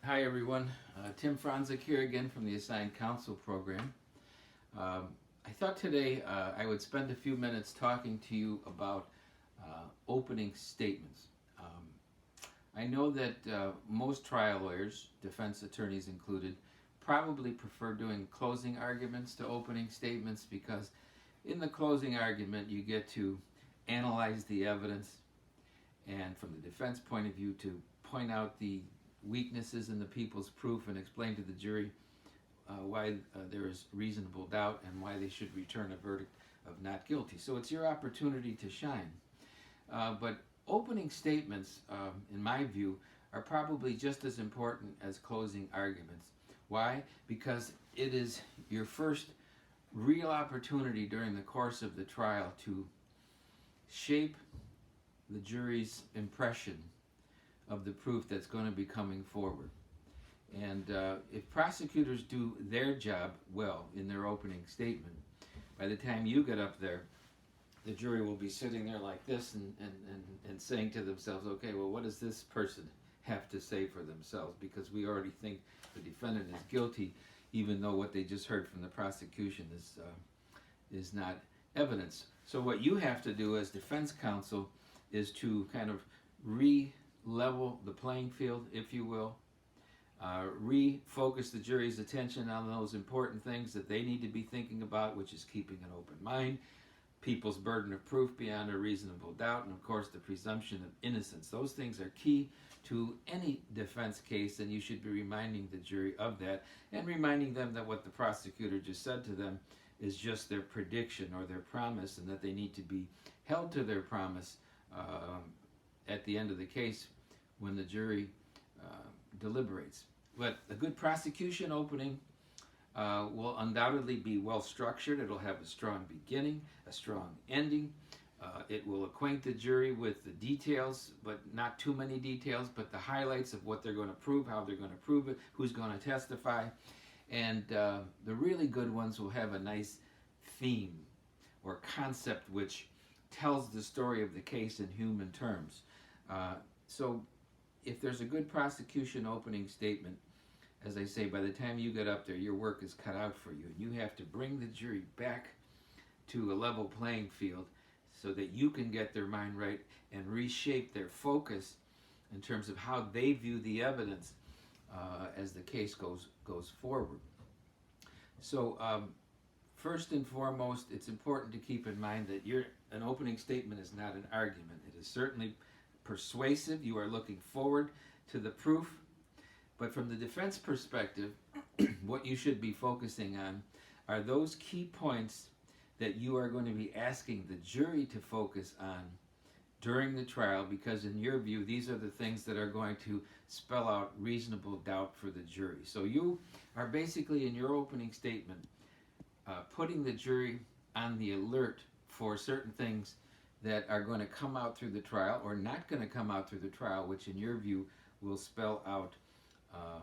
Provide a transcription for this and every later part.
Hi everyone, Tim Franczyk here again from the Assigned Counsel program. I thought today I would spend a few minutes talking to you about opening statements. I know that most trial lawyers, defense attorneys included, probably prefer doing closing arguments to opening statements because in the closing argument you get to analyze the evidence and from the defense point of view to point out the weaknesses in the people's proof and explain to the jury why there is reasonable doubt and why they should return a verdict of not guilty. So it's your opportunity to shine. But opening statements, in my view, are probably just as important as closing arguments. Why? Because it is your first real opportunity during the course of the trial to shape the jury's impression of the proof that's going to be coming forward. And if prosecutors do their job well in their opening statement, by the time you get up there, the jury will be sitting there like this and saying to themselves, okay, well, what does this person have to say for themselves? Because we already think the defendant is guilty, even though what they just heard from the prosecution is not evidence. So what you have to do as defense counsel is to kind of level the playing field, if you will, refocus the jury's attention on those important things that they need to be thinking about, which is keeping an open mind, people's burden of proof beyond a reasonable doubt, and of course the presumption of innocence. Those things are key to any defense case, and you should be reminding the jury of that and reminding them that what the prosecutor just said to them is just their prediction or their promise, and that they need to be held to their promise at the end of the case when the jury deliberates. But a good prosecution opening will undoubtedly be well structured. It'll have a strong beginning, a strong ending. It will acquaint the jury with the details, but not too many details, but the highlights of what they're going to prove, how they're going to prove it, who's going to testify. And the really good ones will have a nice theme or concept which tells the story of the case in human terms. So if there's a good prosecution opening statement, as I say, by the time you get up there, your work is cut out for you. And you have to bring the jury back to a level playing field so that you can get their mind right and reshape their focus in terms of how they view the evidence as the case goes forward. So first and foremost, it's important to keep in mind that an opening statement is not an argument. It is certainly persuasive. You are looking forward to the proof. But from the defense perspective, what you should be focusing on are those key points that you are going to be asking the jury to focus on during the trial, because in your view, these are the things that are going to spell out reasonable doubt for the jury. So you are basically, in your opening statement, putting the jury on the alert for certain things that are going to come out through the trial or not going to come out through the trial, which in your view will spell out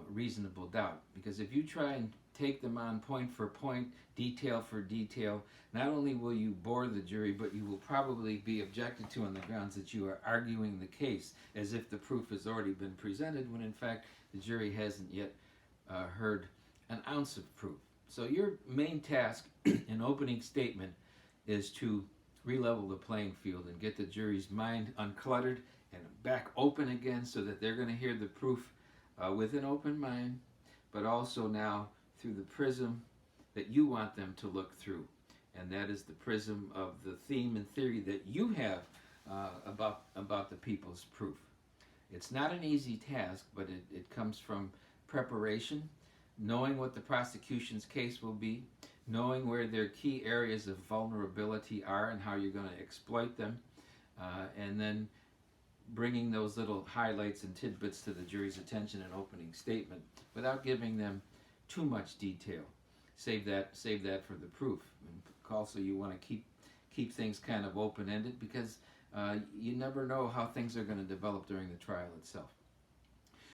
reasonable doubt. Because if you try and take them on point for point, detail for detail, not only will you bore the jury, but you will probably be objected to on the grounds that you are arguing the case as if the proof has already been presented, when in fact the jury hasn't yet heard an ounce of proof. So your main task in opening statement is to re-level the playing field and get the jury's mind uncluttered and back open again so that they're going to hear the proof with an open mind, but also now through the prism that you want them to look through. And that is the prism of the theme and theory that you have about the people's proof. It's not an easy task, but it comes from preparation, knowing what the prosecution's case will be, knowing where their key areas of vulnerability are and how you're going to exploit them, and then bringing those little highlights and tidbits to the jury's attention in opening statement without giving them too much detail. Save that for the proof. And also, you want to keep things kind of open-ended because you never know how things are going to develop during the trial itself.